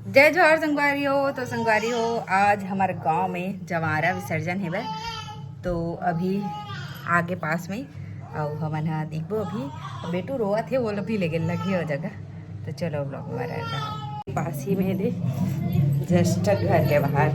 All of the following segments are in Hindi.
जय जवाहर संगवारी हो। तो संगवारी हो, आज हमारे गांव में जवारा विसर्जन है। तो अभी आगे पास में और हमन देखबो अभी बेटू रोआ थे वो भी लेके लगी हो जगह। तो चलो ब्लॉग हमारा पास ही में दे जस्ट घर के बाहर।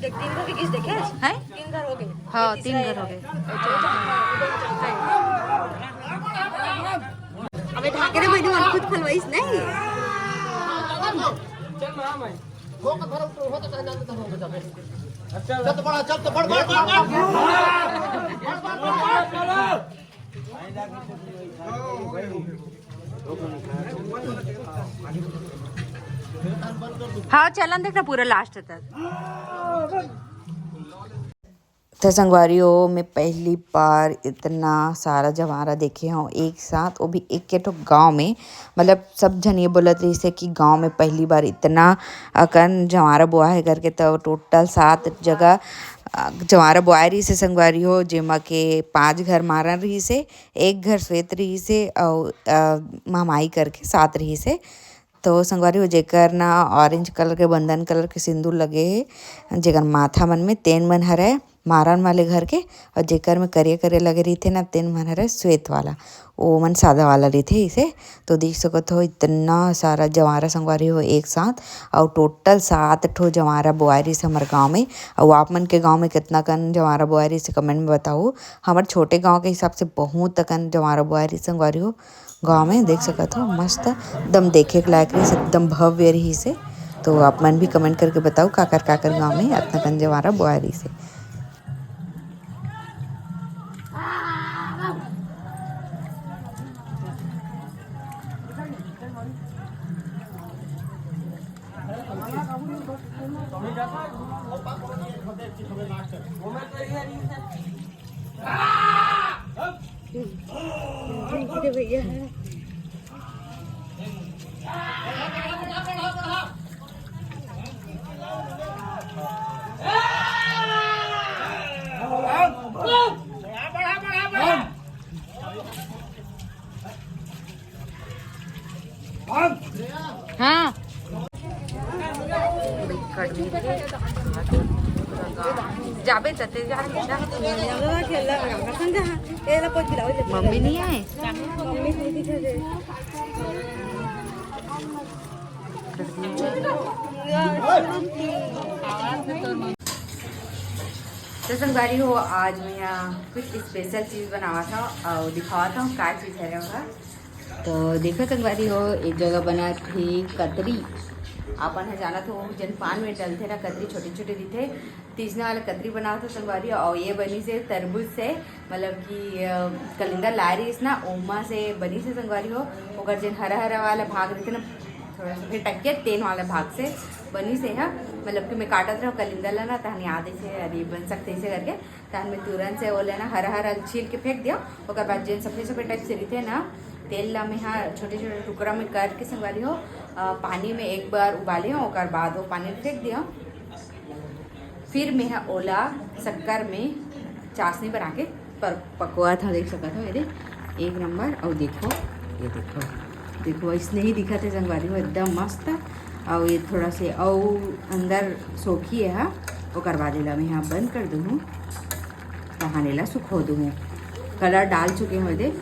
तीन घर किस देखे हैं? तीन घर हो गए। हाँ, तीन घर हो गए। अबे ढाके रे मैंने मन खुद खलवाइस नहीं। चल ना मैं वो का भर हो तो कहना तो हो जाबे। चल तो बड़ा चल तो बड़ हाँ चलन देखना पूरा लास्ट तक। तो संगवारियों में पहली बार इतना सारा जवारा देखे हूँ एक साथ, वो भी एक के तो गाँव में। मतलब सब जन ये बोलत रही से कि गांव में पहली बार इतना अकन जवारा बोआ है करके। तो टोटल 7 जगह जवारा बोआ रही से संगवारियों, जेमा के 5 घर मारन रही से, एक घर श्वेत रही से और मामाई करके 7 रही से। तो संगवारी हो जेकर ना ऑरेंज कलर के बंधन कलर के सिंदूर लगे है, जेकर माथा मन में तेन मन हरे मारन वाले घर के, और जेकर में करिया करिया लगे रही थे ना तेन मन हरे श्वेत वाला, वो मन सादा वाला रही थे इसे। तो देख सकते हो इतना सारा जवारा संगवारी हो एक साथ, और टोटल 7 ठो जवारा बोआरी से हमारे गाँव में। और आप मन के गाँव में कितना कन जवारा बोआरी से कमेंट में बताओ। हमारे छोटे गाँव के हिसाब से बहुत कन जवारा बोआरी संगवारी हो गाँव में। देख सकते हो मस्त एकदम देखे के लायक रही से, एकदम भव्य रही से। तो आप मन भी कमेंट करके बताओ काकर काकर गाँव में इतना कन जवारा बोआरी से। के भैया हाँ जाबे तते जा मम्मी नहीं आए तो संगवारी हो आज मैं यहाँ कुछ स्पेशल चीज़ बनावा था और दिखावा था क्या चीज़ है रहा। तो देखो संगवारी हो एक जगह बना थी कतरी अपन है जाना तो जन पान में डलते ना कतरी छोटे छोटे दिखे तीजना वाला कतरी बनाओ तो संगवारी और ये बनी से तरबूज से मतलब कि कलिंदा लारिस ना ओमा से बनी से संगवारी हो ओकर जन हरा हरा वाला भाग दिखे ना थोड़ा सा फिर टक्के तेन वाला भाग से बनी से है मतलब कि मैं काटत रहा कलिंदा ला ना तहन याद से अरे बन सकते ऐसे करके तहन में तुरंत से वो लेना हरा हरा छील के फेंक दिया और बाद जन सफेद सफेद टाइप से रहते ना तेल ला में हाँ छोटे छोटे टुकड़ा में करके संगवारी हो पानी में एक बार उबाले हो और बाद वो पानी में फेंक दिया फिर मैं हाँ ओला शक्कर में चाशनी बना के पकवा था देख सका था मेरे एक नंबर। और देखो ये देखो इसने ही दिखा थे संगवारी हो एकदम मस्त और ये थोड़ा से और अंदर सोखी है हाँ वो करवा देला मैं यहाँ बंद कर दूँ तहाने ला सुखो दूँ कलर डाल चुके हैं दे।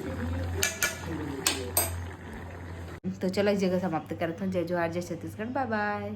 तो चलो इस जगह समाप्त करते हैं। जय जोहार जय छत्तीसगढ़ बाय बाय।